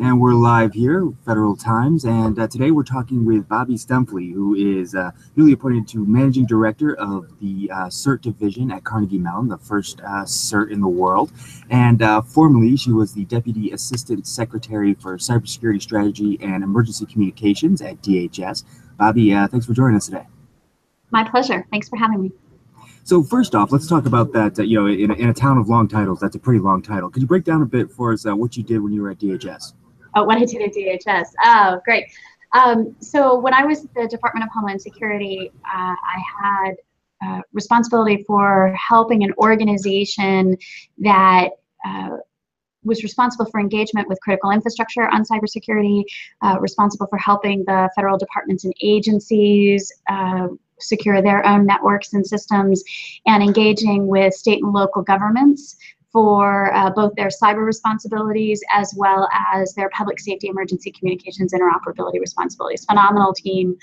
And we're live here, Federal Times, and today we're talking with Bobbie Stempfley, who is newly appointed to Managing Director of the CERT Division at Carnegie Mellon, the first CERT in the world. And formerly, she was the Deputy Assistant Secretary for Cybersecurity Strategy and Emergency Communications at DHS. Bobbie, thanks for joining us today. My pleasure. Thanks for having me. So first off, let's talk about that, in a town of long titles, that's a pretty long title. Could you break down a bit for us what you did when you were at DHS? Oh, what I did at DHS. Oh, great. So when I was at the Department of Homeland Security, I had responsibility for helping an organization that was responsible for engagement with critical infrastructure on cybersecurity, responsible for helping the federal departments and agencies secure their own networks and systems, and engaging with state and local governments for both their cyber responsibilities as well as their public safety, emergency communications, interoperability responsibilities. Phenomenal team,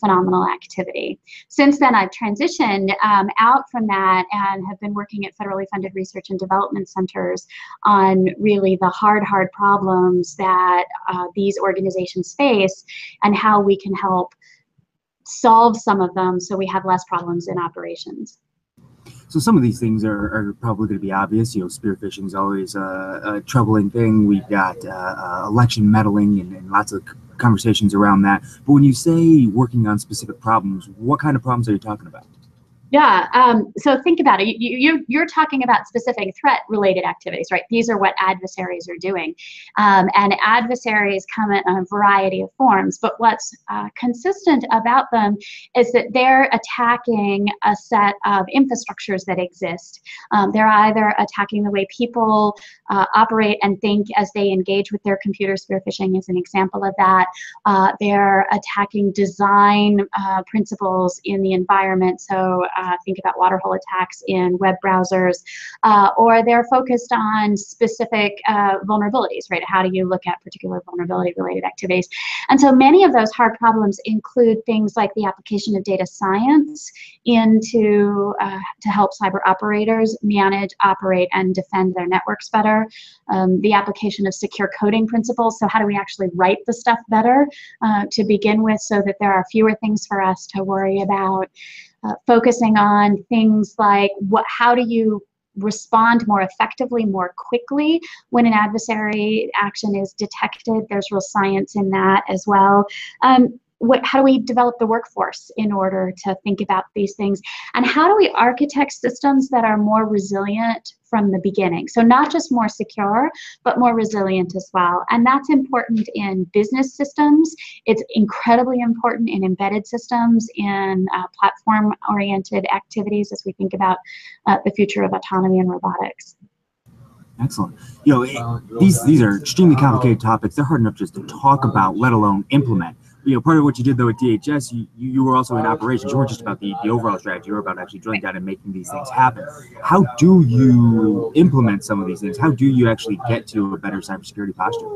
phenomenal activity. Since then, I've transitioned out from that and have been working at federally funded research and development centers on really the hard problems that these organizations face and how we can help solve some of them so we have less problems in operations. So some of these things are probably going to be obvious. Spear phishing is always a troubling thing. We've got election meddling and lots of conversations around that. But when you say working on specific problems, what kind of problems are you talking about? Yeah, so think about it. You're talking about specific threat-related activities, right? These are what adversaries are doing. And adversaries come in a variety of forms, but what's consistent about them is that they're attacking a set of infrastructures that exist. They're either attacking the way people operate and think as they engage with their computers. Spear phishing is an example of that. They're attacking design principles in the environment. So think about water hole attacks in web browsers, or they're focused on specific vulnerabilities, right? How do you look at particular vulnerability-related activities? And so many of those hard problems include things like the application of data science into to help cyber operators manage, operate, and defend their networks better. The application of secure coding principles. So how do we actually write the stuff better to begin with so that there are fewer things for us to worry about? Focusing on things like how do you respond more effectively, more quickly when an adversary action is detected. There's real science in that as well. How do we develop the workforce in order to think about these things? And how do we architect systems that are more resilient from the beginning? So not just more secure, but more resilient as well. And that's important in business systems. It's incredibly important in embedded systems, in platform-oriented activities as we think about the future of autonomy and robotics. Excellent. These are extremely complicated topics. They're hard enough just to talk about, let alone implement. Part of what you did though at DHS, you were also in operations. You weren't just about the overall strategy. You were about actually drilling down and making these things happen. How do you implement some of these things? How do you actually get to a better cybersecurity posture?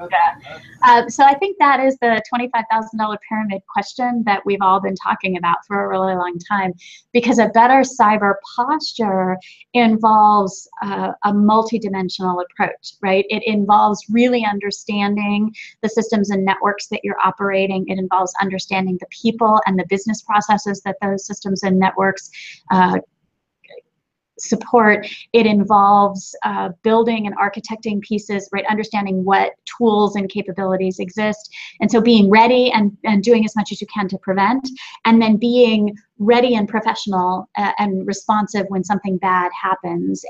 Yeah. So I think that is the $25,000 pyramid question that we've all been talking about for a really long time, because a better cyber posture involves a multidimensional approach, right? It involves really understanding the systems and networks that you're operating. It involves understanding the people and the business processes that those systems and networks support. It involves building and architecting pieces, right? Understanding what tools and capabilities exist. And so being ready and doing as much as you can to prevent, and then being ready and professional and responsive when something bad happens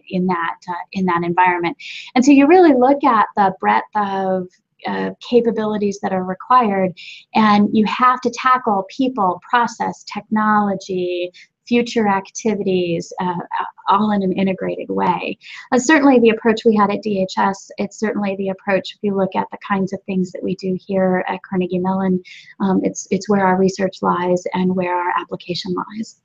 in that environment. And so you really look at the breadth of capabilities that are required, and you have to tackle people, process, technology, future activities, all in an integrated way. Certainly the approach we had at DHS, it's certainly the approach if you look at the kinds of things that we do here at Carnegie Mellon. It's where our research lies and where our application lies.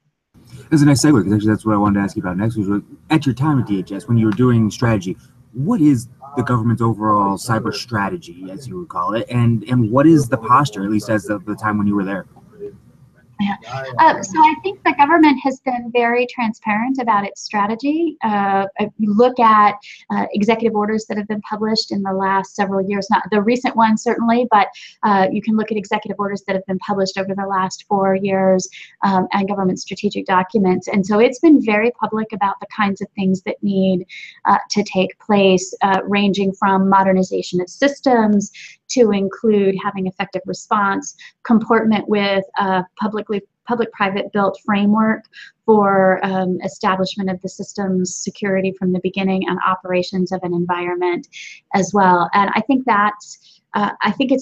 That's a nice segue, because actually that's what I wanted to ask you about next. Was at your time at DHS, when you were doing strategy, what is the government's overall cyber strategy, as you would call it, and what is the posture, at least as of the time when you were there? Yeah. So I think the government has been very transparent about its strategy. If you look at executive orders that have been published in the last several years, not the recent ones certainly, but you can look at executive orders that have been published over the last 4 years, and government strategic documents. And so it's been very public about the kinds of things that need to take place, ranging from modernization of systems to include having effective response, comportment with public-private built framework for establishment of the system's security from the beginning and operations of an environment as well. And I think that's, I think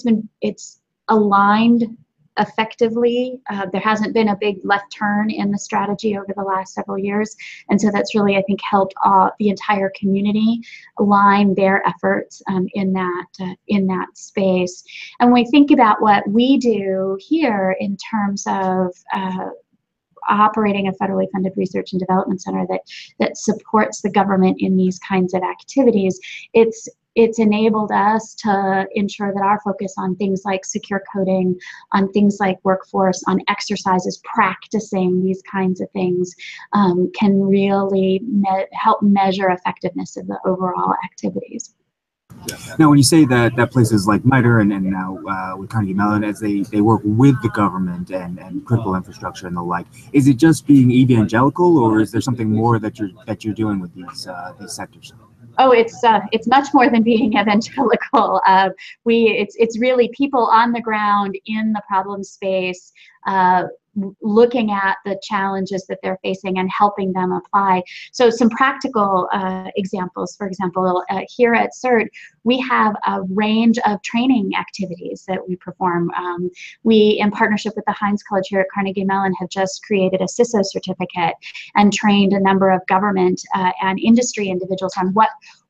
it's aligned effectively. There hasn't been a big left turn in the strategy over the last several years. And so that's really, I think, helped the entire community align their efforts in that space. And when we think about what we do here in terms of operating a federally funded research and development center that supports the government in these kinds of activities, it's enabled us to ensure that our focus on things like secure coding, on things like workforce, on exercises, practicing these kinds of things can really help measure effectiveness of the overall activities. Now, when you say that places like MITRE and now with Carnegie Mellon, as they work with the government and critical infrastructure and the like, is it just being evangelical, or is there something more that you're doing with these sectors? Oh, it's much more than being evangelical. It's really people on the ground in the problem space, looking at the challenges that they're facing and helping them apply. So some practical examples, for example, here at CERT, we have a range of training activities that we perform. We, in partnership with the Heinz College here at Carnegie Mellon, have just created a CISO certificate and trained a number of government and industry individuals on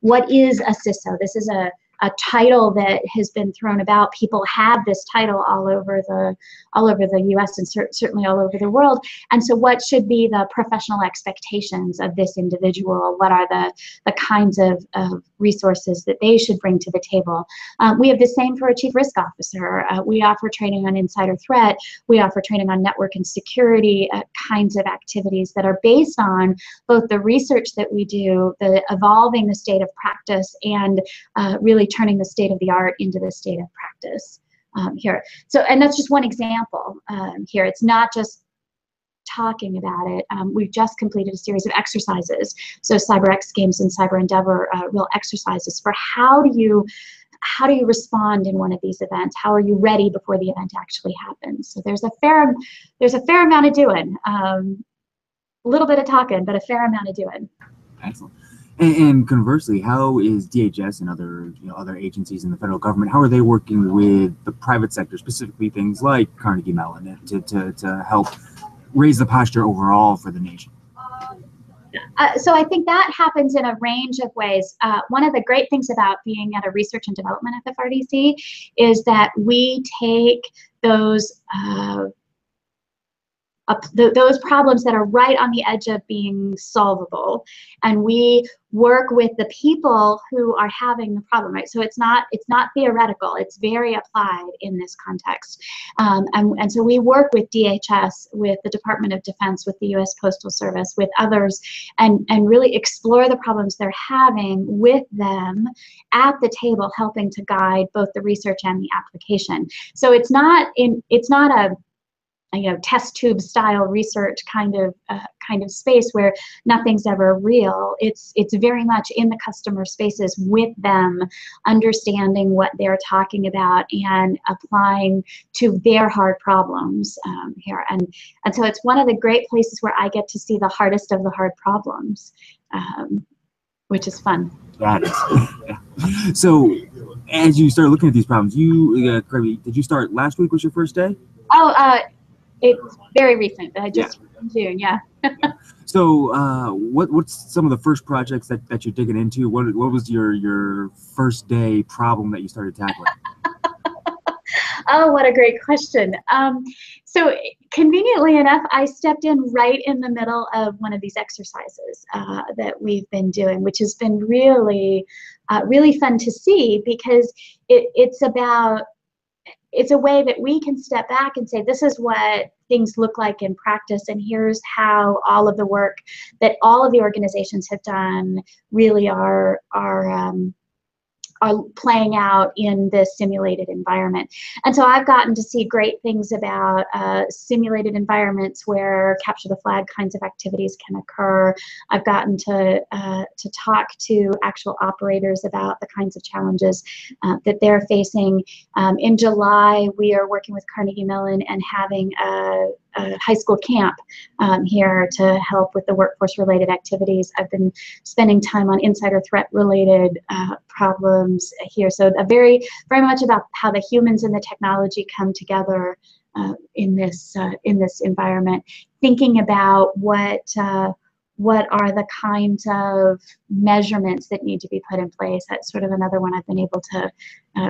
what is a CISO. This is a title that has been thrown about. People have this title all over the U.S. and certainly all over the world. And so what should be the professional expectations of this individual? What are the kinds of resources that they should bring to the table? We have the same for a chief risk officer. We offer training on insider threat. We offer training on network and security kinds of activities that are based on both the research that we do, the evolving the state of practice, and really turning the state of the art into the state of practice here. So, and that's just one example here. It's not just talking about it. We've just completed a series of exercises. So Cyber X Games and Cyber Endeavor, real exercises for how do you respond in one of these events? How are you ready before the event actually happens? So there's a fair amount of doing. A little bit of talking, but a fair amount of doing. Excellent. And conversely, how is DHS and other agencies in the federal government, how are they working with the private sector, specifically things like Carnegie Mellon, to help raise the posture overall for the nation? So I think that happens in a range of ways. One of the great things about being at a research and development FFRDC is that we take those problems that are right on the edge of being solvable, and we work with the people who are having the problem, right? So it's not theoretical, it's very applied in this context. And so we work with DHS, with the Department of Defense, with the US Postal Service, with others, and really explore the problems they're having with them at the table, helping to guide both the research and the application. So it's not a test tube style research kind of space where nothing's ever real. It's very much in the customer spaces with them, understanding what they're talking about and applying to their hard problems here. And so it's one of the great places where I get to see the hardest of the hard problems, which is fun. That is. So as you start looking at these problems, did you start last week? Was your first day? Oh, it's very recent. Just in June, yeah. So, what's some of the first projects that you're digging into? What was your first day problem that you started tackling? Oh, what a great question. So conveniently enough, I stepped in right in the middle of one of these exercises that we've been doing, which has been really, really fun to see, because it's about it's a way that we can step back and say, this is what things look like in practice, and here's how all of the work that all of the organizations have done really are playing out in this simulated environment. And so I've gotten to see great things about simulated environments where capture the flag kinds of activities can occur. I've gotten to talk to actual operators about the kinds of challenges that they're facing. In July, we are working with Carnegie Mellon and having a high school camp here to help with the workforce-related activities. I've been spending time on insider threat-related problems here. So very much about how the humans and the technology come together in this environment. Thinking about what are the kinds of measurements that need to be put in place. That's sort of another one I've been able to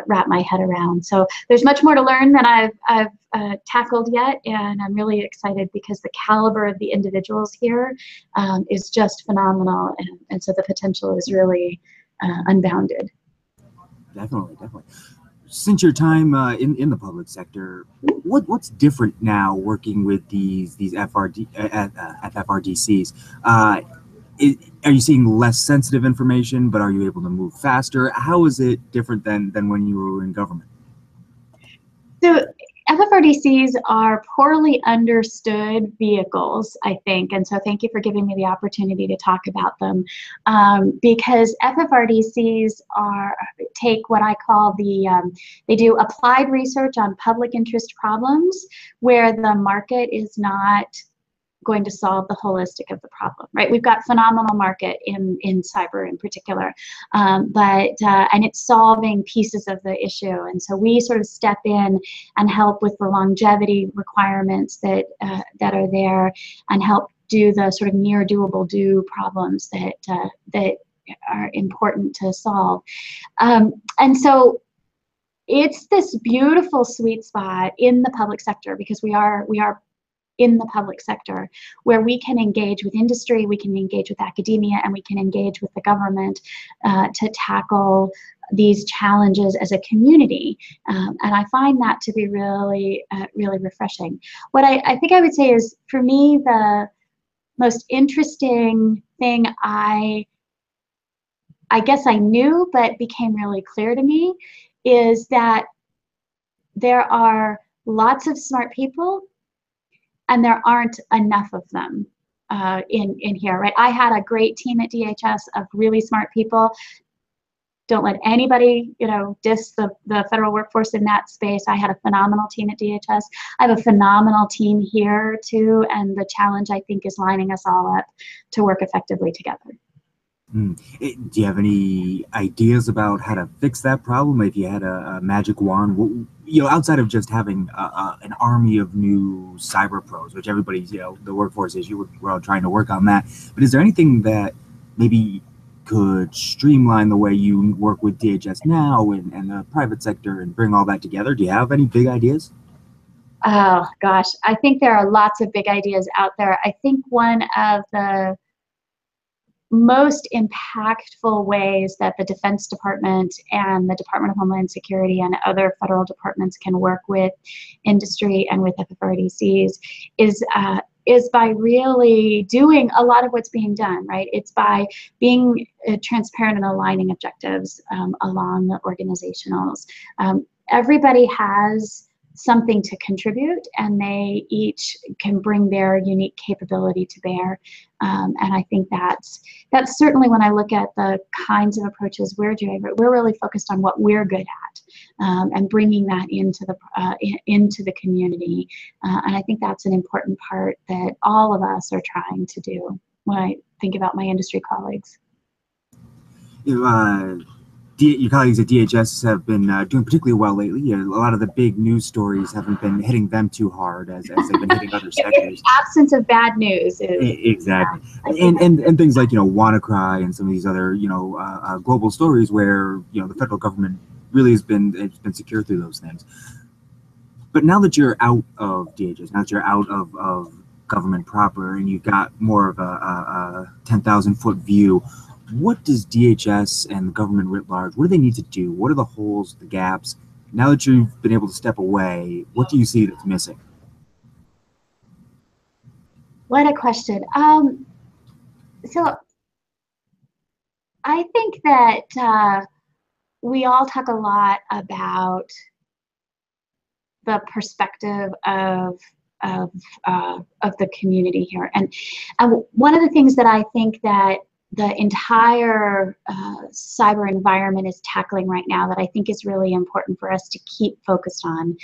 wrap my head around. So there's much more to learn than I've tackled yet, and I'm really excited because the caliber of the individuals here is just phenomenal, and so the potential is really unbounded. Definitely. Since your time in the public sector, what's different now working with these FFRDCs? Are you seeing less sensitive information, but are you able to move faster? How is it different than when you were in government? So FFRDCs are poorly understood vehicles, I think, and so thank you for giving me the opportunity to talk about them, because FFRDCs take what I call they do applied research on public interest problems where the market is not going to solve the holistic of the problem, right? We've got phenomenal market in cyber in particular, and it's solving pieces of the issue. And so we sort of step in and help with the longevity requirements that are there, and help do the sort of near doable do problems that are important to solve. And so it's this beautiful sweet spot in the public sector, because we are in the public sector, where we can engage with industry, we can engage with academia, and we can engage with the government to tackle these challenges as a community. And I find that to be really, really refreshing. What I think I would say is, for me, the most interesting thing I guess I knew, but became really clear to me, is that there are lots of smart people, and there aren't enough of them in here, right? I had a great team at DHS of really smart people. Don't let anybody, diss the federal workforce in that space. I had a phenomenal team at DHS. I have a phenomenal team here too, and the challenge, I think, is lining us all up to work effectively together. Do you have any ideas about how to fix that problem? If you had a magic wand, outside of just having an army of new cyber pros, which everybody's, the workforce issue, we're all trying to work on that. But is there anything that maybe could streamline the way you work with DHS now and the private sector and bring all that together? Do you have any big ideas? Oh, gosh. I think there are lots of big ideas out there. I think one of the most impactful ways that the Defense Department and the Department of Homeland Security and other federal departments can work with industry and with FFRDCs is by really doing a lot of what's being done, right? It's by being transparent and aligning objectives along the organizationals. Everybody has something to contribute, and they each can bring their unique capability to bear. And I think that's certainly, when I look at the kinds of approaches we're doing, we're really focused on what we're good at, and bringing that into the community. And I think that's an important part that all of us are trying to do when I think about my industry colleagues. Your colleagues at DHS have been doing particularly well lately. A lot of the big news stories haven't been hitting them too hard as they've been hitting other sectors. Absence of bad news is exactly, and things like WannaCry and some of these other global stories where the federal government really has been secure through those things. But now that you're out of DHS, now that you're out of government proper, and you've got more of a 10,000-foot view, what does DHS and the government writ large, what do they need to do? What are the holes, the gaps Now that you've been able to step away, what do you see that's missing? What a question. So I think that we all talk a lot about the perspective of the community here, and one of the things that I think that the entire cyber environment is tackling right now that I think is really important for us to keep focused on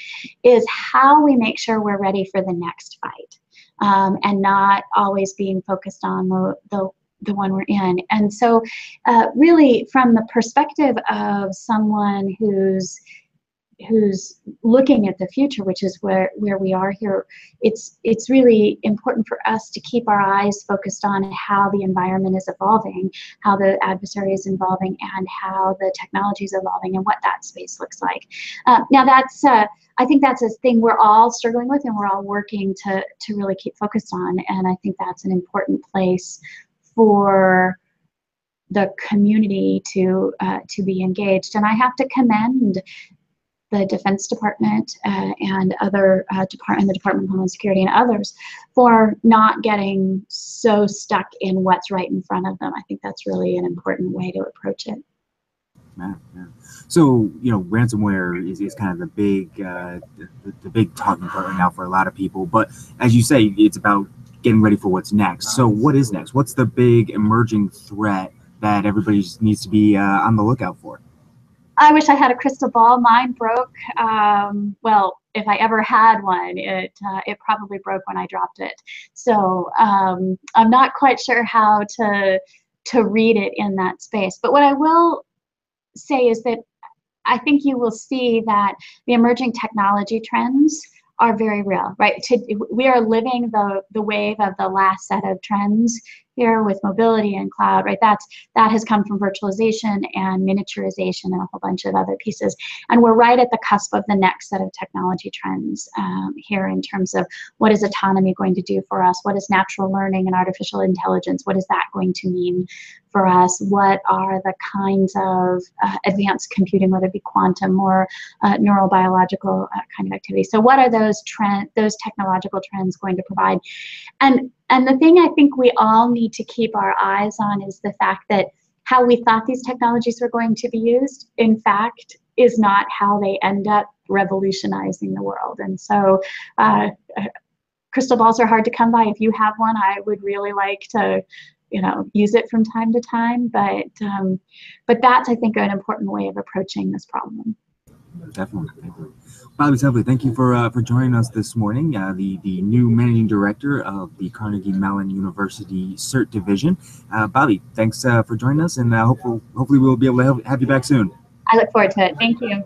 is how we make sure we're ready for the next fight, and not always being focused on the one we're in. And so really from the perspective of someone who's looking at the future, which is where we are here, it's really important for us to keep our eyes focused on how the environment is evolving, how the adversary is evolving, and how the technology is evolving, and what that space looks like. Now that's I think that's a thing we're all struggling with, and we're all working to really keep focused on, and I think that's an important place for the community to be engaged. And I have to commend the Defense Department and other the Department of Homeland Security and others for not getting so stuck in what's right in front of them. I think that's really an important way to approach it. Yeah, yeah. So, ransomware is kind of the big talking point right now for a lot of people. But as you say, it's about getting ready for what's next. So what is next? What's the big emerging threat that everybody needs to be on the lookout for? I wish I had a crystal ball. Mine broke. Well, if I ever had one, it probably broke when I dropped it. So I'm not quite sure how to read it in that space. But what I will say is that I think you will see that the emerging technology trends are very real, right? We are living the wave of the last set of trends here with mobility and cloud, right? That has come from virtualization and miniaturization and a whole bunch of other pieces. And we're right at the cusp of the next set of technology trends here in terms of what is autonomy going to do for us? What is natural learning and artificial intelligence? What is that going to mean for us? What are the kinds of advanced computing, whether it be quantum or neurobiological kind of activity? So what are those technological trends going to provide? And the thing I think we all need to keep our eyes on is the fact that how we thought these technologies were going to be used, in fact, is not how they end up revolutionizing the world. And so crystal balls are hard to come by. If you have one, I would really like to use it from time to time. But that's, I think, an important way of approaching this problem. Definitely. Bobbie Stempfley, thank you for joining us this morning. The new managing director of the Carnegie Mellon University CERT division. Bobbie, thanks for joining us, and hopefully we'll be able to have you back soon. I look forward to it. Thank you.